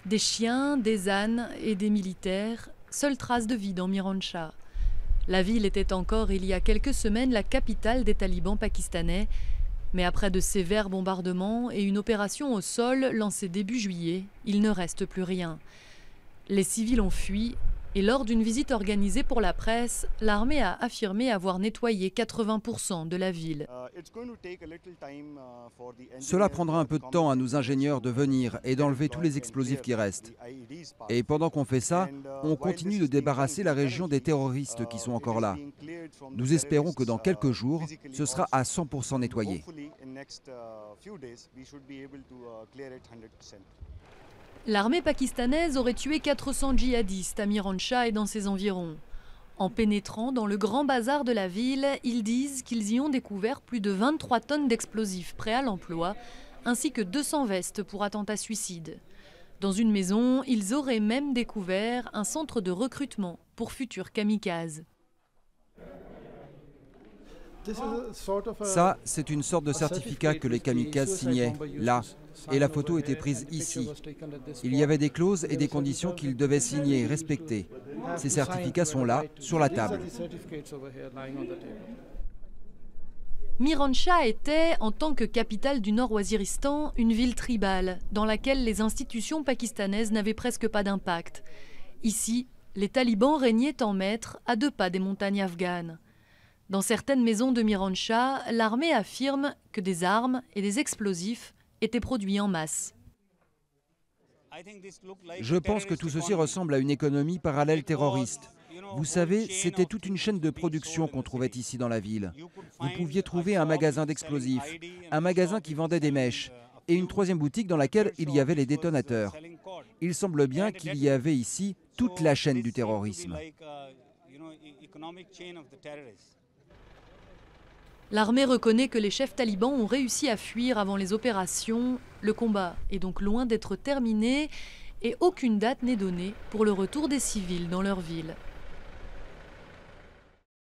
Des chiens, des ânes et des militaires, seule trace de vie dans Miranshah. La ville était encore, il y a quelques semaines, la capitale des talibans pakistanais. Mais après de sévères bombardements et une opération au sol lancée début juillet, il ne reste plus rien. Les civils ont fui et lors d'une visite organisée pour la presse, l'armée a affirmé avoir nettoyé 80% de la ville. Cela prendra un peu de temps à nos ingénieurs de venir et d'enlever tous les explosifs qui restent. Et pendant qu'on fait ça, on continue de débarrasser la région des terroristes qui sont encore là. Nous espérons que dans quelques jours, ce sera à 100% nettoyé. L'armée pakistanaise aurait tué 400 djihadistes à Miranshah et dans ses environs. En pénétrant dans le grand bazar de la ville, ils disent qu'ils y ont découvert plus de 23 tonnes d'explosifs prêts à l'emploi, ainsi que 200 vestes pour attentats suicides. Dans une maison, ils auraient même découvert un centre de recrutement pour futurs kamikazes. Ça, c'est une sorte de certificat que les kamikazes signaient, là. Et la photo était prise ici. Il y avait des clauses et des conditions qu'ils devaient signer et respecter. Ces certificats sont là, sur la table. Miranshah était, en tant que capitale du Nord-Waziristan, une ville tribale, dans laquelle les institutions pakistanaises n'avaient presque pas d'impact. Ici, les talibans régnaient en maître à 2 pas des montagnes afghanes. Dans certaines maisons de Miranshah, l'armée affirme que des armes et des explosifs étaient produits en masse. Je pense que tout ceci ressemble à une économie parallèle terroriste. Vous savez, c'était toute une chaîne de production qu'on trouvait ici dans la ville. Vous pouviez trouver un magasin d'explosifs, un magasin qui vendait des mèches, et une troisième boutique dans laquelle il y avait les détonateurs. Il semble bien qu'il y avait ici toute la chaîne du terrorisme. L'armée reconnaît que les chefs talibans ont réussi à fuir avant les opérations. Le combat est donc loin d'être terminé et aucune date n'est donnée pour le retour des civils dans leur ville.